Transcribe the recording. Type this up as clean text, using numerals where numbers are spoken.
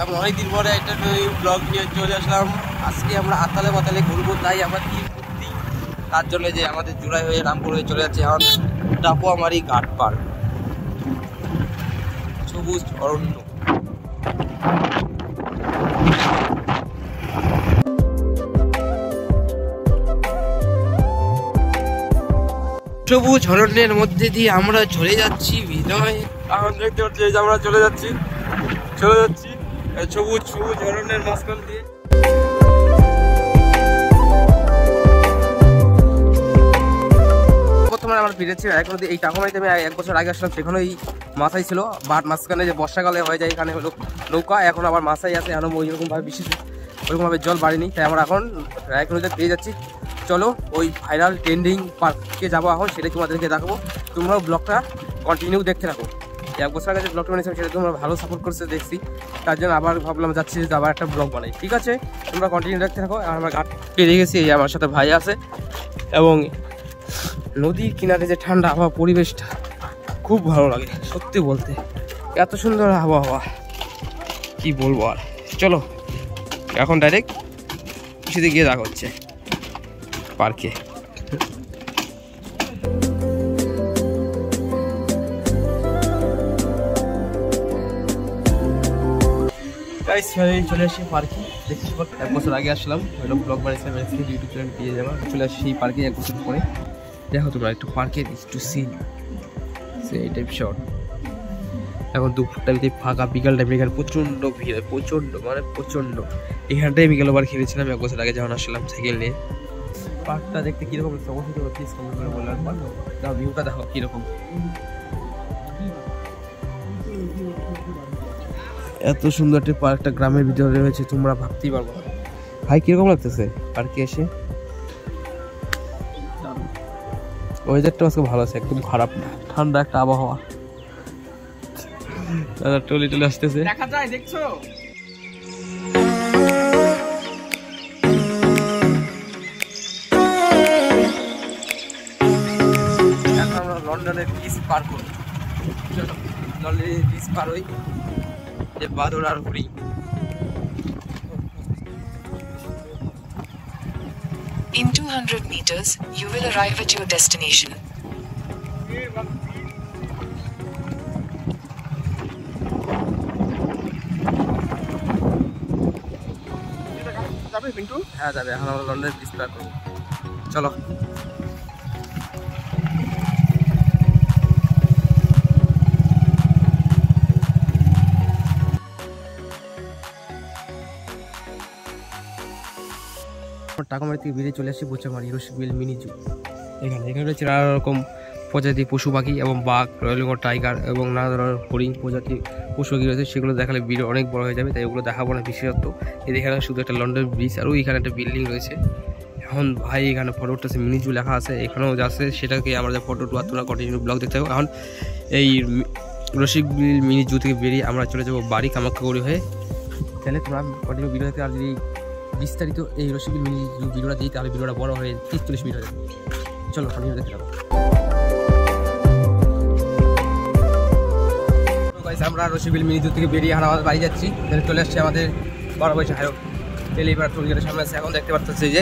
এখন অনেকদিন পরে একটা ব্লগ নিয়ে চলে আসলাম। আজকে আমরা আতালে পাতালে ঘুরবো, তাই আমরা কি ঘুরতি তার জন্য যে আমাদের জোড়াই হয়ে রামপুর হয়ে চলে যাচ্ছে এখন টাপুয়ামারি ঘাট পার, সবুজ অরণ্য। সবুজ অরণ্যের মধ্যে দিয়ে আমরা চলে যাচ্ছি বিনয়। এখন দেখতে পাচ্ছি যে আমরা চলে যাচ্ছি সবুজ সবুজ অরণ্যের মাঝখান দিয়ে। প্রথমে আমরা ফিরেছি এখন এই টাকুমারিতে আমি 1 বছর আগে আসলাম, সেখানে এই মাছাই ছিল, বাট মাঝখানে যে বর্ষাকালে হয়ে যায় এখানে হলো নৌকা, এখন আবার মাছাই আছে, এখন ওইরকমভাবে বিশেষ ওইরকমভাবে জল বাড়েনি, তাই আমরা এখন রায়কনদীতে পেয়ে যাচ্ছি। চলো ওই ভাইরাল ট্রেন্ডিং পার্কে যাবো এখন, সেটাই তোমাদেরকে দেখাবো, তোমরাও ব্লগটা কন্টিনিউ দেখতে থাকো। 1 বছর আগে যে ব্লগটা বানিয়েছিলাম সেটা তোমরা ভালো সাপোর্ট করছে দেখছি, তার জন্য আবার ভাবলাম যাচ্ছি যে আবার একটা ব্লগ বানাই। ঠিক আছে, তোমরা কন্টিনিউ দেখতে থাকো। আর আমরা ঘাট পেরিয়ে গেছি, এই আমার সাথে ভাই আছে, এবং নদীর কিনারে যে ঠান্ডা আবহাওয়া পরিবেশটা খুব ভালো লাগে সত্যি বলতে, এত সুন্দর আবহাওয়া কি বলবো। আর চলো এখন ডাইরেক্ট সেদিকে গিয়ে দেখা হচ্ছে পার্কে। চলে আসি পার্কে, দেখছি 1 বছর আগে আসলাম, ওইটা ব্লগ বানিয়েছিলাম ইউটিউব চ্যানেল পেয়ে যাবো। চলে আসি সেই পার্কে 1 বছর পরে। দেখো তোমরা একটু পার্কের একটু সিন এই টাইপ শট। এখন দুপুরটা ফাঁকা, বিকাল টাইম এখানে প্রচণ্ড ভিড়, প্রচণ্ড মানে প্রচণ্ড। এখানটাই বিকাল আবার খেলেছিলাম 1 বছর আগে যখন আসলাম সাইকেল নিয়ে। পার্কটা দেখতে কীরকম অবশ্যই প্লিজ কমেন্ট করে বললাম। দেখো ভিউটা দেখো কীরকম, এত সুন্দর একটা পার্কটা গ্রামের ভিতরে রয়েছে, তোমরা ভাবতেই পারবো না। ভাই কিরকম লাগতেছে পার্কে এসে? ওয়েদারটা আজকে ভালো আছে, একদম খারাপ না, ঠান্ডা একটা আবহাওয়া। দাদা টলি টলি আসতেছে, দেখা যায় দেখছো। আমরা লন্ডনের বিচ পার করি, লন্ডনের বিচ পার হই যে বাদর আর Hari. In 200 meters, you will arrive at your destination. হ্যাঁ যাবে, এখন আমরা লন্ডনের বিচ পার করবো, চলো। টাকুমারি থেকে বেরিয়ে চলে আসি বোচামারি রসিকবিল মিনি জু। এখানে রয়েছে নানা রকম প্রজাতির পশু পাখি এবং বাঘ, রয়্যাল বেঙ্গল টাইগার এবং নানা ধরনের হরিণ প্রজাতির পশু পাখি রয়েছে, সেগুলো দেখালে ভিডিও অনেক বড় হয়ে যাবে, তাই ওগুলো দেখাবো না বিশেষত্ব। এখানে শুধু একটা লন্ডন ব্রিজ আর ওইখানে একটা বিল্ডিং রয়েছে। এখন ভাই এখানে ফটো উঠতেছে, মিনি জু লেখা আছে, এখানেও যাচ্ছে, সেটাকে আমরা যে ফটো টুয়া তোমরা কন্টিনিউ ব্লগ দেখতে থাকবো। এখন এই রসিকবিল মিনি জু থেকে বেরিয়ে আমরা চলে যাবো বাড়ি কামাখ্যাগুড়ি হয়ে। তাহলে তোমরা কন্টিনিউ ভিডিও দেখতে, আর যদি বিস্তারিত এই রসিকবিল মিনি জু ভিডিওটা দিই তাহলে ভিডিওটা বড় হয়ে 30-40 মিনিট হয়ে যাবে। চলো কন্টিনিউ দেখতে যাবো। আমরা রসিকবিল মিনি জু থেকে বেরিয়ে আমাদের বাড়ি যাচ্ছি, চলে আসছে আমাদের বড় বয়সে হায়ক টেলিভার টুল গেটের সামনে আছে। এখন দেখতে পাচ্ছি যে